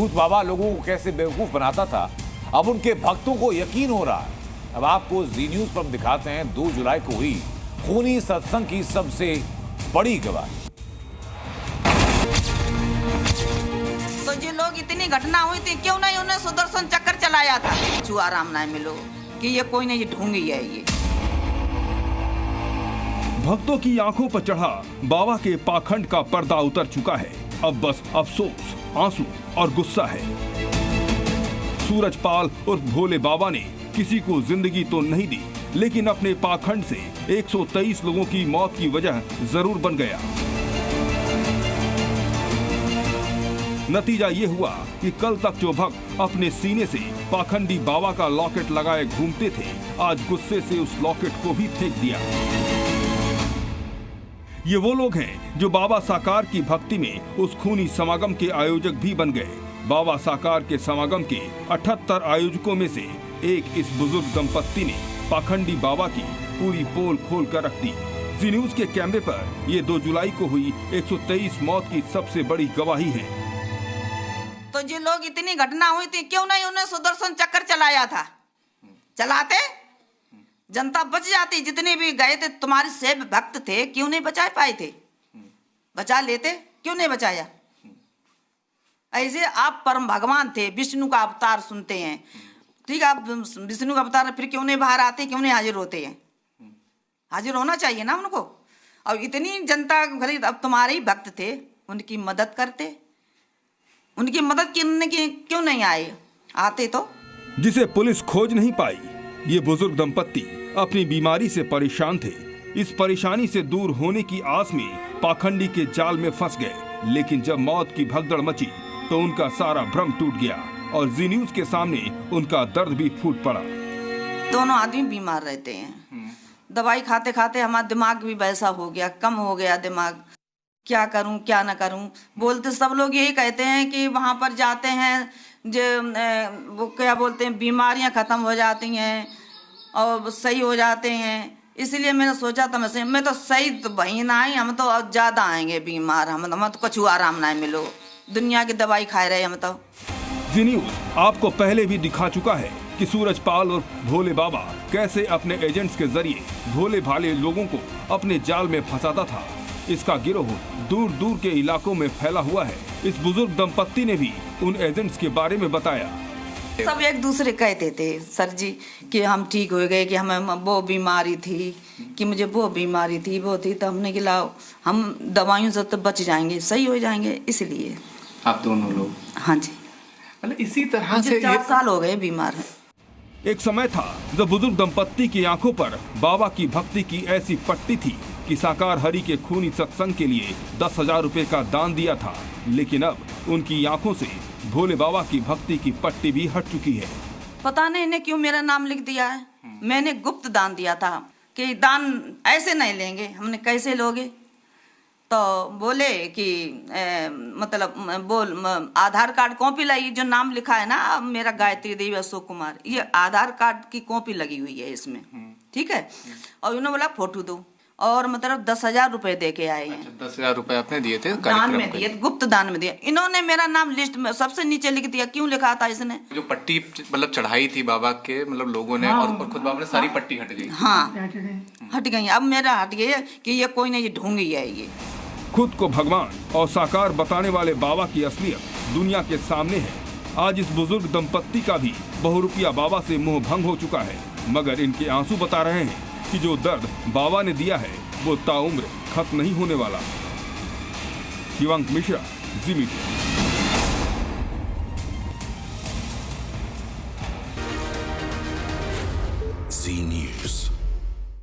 भूत बाबा लोगों को कैसे बेवकूफ बनाता था, अब उनके भक्तों को यकीन हो रहा है। अब आपको जी न्यूज पर हम दिखाते हैं 2 जुलाई को हुई खूनी सत्संग की सबसे बड़ी गवाही। तो जो लोग इतनी घटना हुई थी, क्यों नहीं उन्हें सुदर्शन चक्कर चलाया था? छुआ राम नाम मिलो कि ये कोई नहीं, ढूंढी है ये। भक्तों की आंखों पर चढ़ा बाबा के पाखंड का पर्दा उतर चुका है। अब बस अफसोस, आंसू और गुस्सा है। सूरजपाल उर्फ भोले बाबा ने किसी को जिंदगी तो नहीं दी, लेकिन अपने पाखंड से 123 लोगों की मौत की वजह जरूर बन गया। नतीजा ये हुआ कि कल तक जो भक्त अपने सीने से पाखंडी बाबा का लॉकेट लगाए घूमते थे, आज गुस्से से उस लॉकेट को भी फेंक दिया। ये वो लोग हैं जो बाबा साकार की भक्ति में उस खूनी समागम के आयोजक भी बन गए। बाबा साकार के समागम के 78 आयोजकों में से एक इस बुजुर्ग दंपत्ति ने पाखंडी बाबा की पूरी पोल खोल कर रख दी। जी न्यूज के कैमरे पर ये 2 जुलाई को हुई 123 मौत की सबसे बड़ी गवाही है। तो जो लोग इतनी घटना हुई थी, क्यों नहीं उन्हें सुदर्शन चक्कर चलाया था? चलाते जनता बच जाती। जितने भी गए थे तुम्हारे सेब भक्त थे, क्यों नहीं बचा पाए थे? बचा लेते, क्यों नहीं बचाया? ऐसे आप परम भगवान थे, विष्णु का अवतार सुनते हैं, ठीक है, आप विष्णु का अवतार, फिर क्यों नहीं बाहर आते, क्यों नहीं हाजिर होते हैं? हाजिर होना चाहिए ना उनको। और इतनी जनता खरीद, अब तुम्हारे ही भक्त थे, उनकी मदद करते, उनकी मदद करने की क्यों नहीं आए? आते तो। जिसे पुलिस खोज नहीं पाई, ये बुजुर्ग दंपत्ति अपनी बीमारी से परेशान थे। इस परेशानी से दूर होने की आस में पाखंडी के जाल में फंस गए, लेकिन जब मौत की भगदड़ मची तो उनका सारा भ्रम टूट गया और जी न्यूज के सामने उनका दर्द भी फूट पड़ा। दोनों आदमी बीमार रहते हैं, दवाई खाते खाते हमारा दिमाग भी वैसा हो गया, कम हो गया दिमाग। क्या करूं क्या ना करूं? बोलते सब लोग यही कहते हैं कि वहां पर जाते हैं जो वो क्या बोलते हैं, बीमारियां खत्म हो जाती हैं और सही हो जाते हैं। इसलिए मैंने सोचा था मैं तो सही तो वही ना आई, हम तो और ज्यादा आएंगे बीमार। हम तो कुछ आराम ना मिलो, दुनिया की दवाई खा रहे हम तो। जी न्यूज आपको पहले भी दिखा चुका है कि सूरजपाल और भोले बाबा कैसे अपने एजेंट्स के जरिए भोले भाले लोगों को अपने जाल में फंसाता था। इसका गिरोह दूर दूर के इलाकों में फैला हुआ है। इस बुजुर्ग दंपत्ति ने भी उन एजेंट्स के बारे में बताया। सब एक दूसरे कहते थे, सर जी कि हम ठीक हो गए, कि हमें वो बीमारी थी, कि मुझे वो बीमारी थी, वो थी, तो हमने कि लाओ हम दवाइयों से तो बच जाएंगे, सही हो जाएंगे। इसलिए आप दोनों लोग? हाँ जी, मतलब इसी तरह से 4 साल हो गए बीमार। एक समय था जब बुजुर्ग दंपत्ति की आंखों पर बाबा की भक्ति की ऐसी पट्टी थी कि साकार हरि के खूनी सत्संग के लिए 10,000 रुपए का दान दिया था, लेकिन अब उनकी आंखों से भोले बाबा की भक्ति की पट्टी भी हट चुकी है। पता नहीं इन्हें क्यों मेरा नाम लिख दिया है। मैंने गुप्त दान दिया था कि दान ऐसे नहीं लेंगे। हमने कैसे लोगे? तो बोले कि आधार कार्ड कॉपी लगी, जो नाम लिखा है ना मेरा गायत्री देवी अशोक कुमार, ये आधार कार्ड की कॉपी लगी हुई है इसमें, ठीक है। और उन्होंने बोला फोटो दो, और 10,000 रुपए दे के आए हैं। अच्छा, 10,000 रुपए आपने दिए थे दान में दिए, गुप्त दान में दिए। इन्होंने मेरा नाम लिस्ट में सबसे नीचे लिख दिया। क्यों लिखा था इसने? जो पट्टी मतलब चढ़ाई थी बाबा के लोगों ने, और खुद बाबा ने सारी पट्टी हट गई। हाँ हट गई। अब मेरा हट गई है कि ये कोई नहीं, ये ढूंढी है। ये खुद को भगवान और साकार बताने वाले बाबा की असलियत दुनिया के सामने है। आज इस बुजुर्ग दंपत्ति का भी बहुरूपिया बाबा से मोह भंग हो चुका है, मगर ইনके आंसू बता रहे हैं कि जो दर्द बाबा ने दिया है वो ताउम्र खत्म नहीं होने वाला। शिवांक मिश्रा, जी मीडिया। जी न्यूज।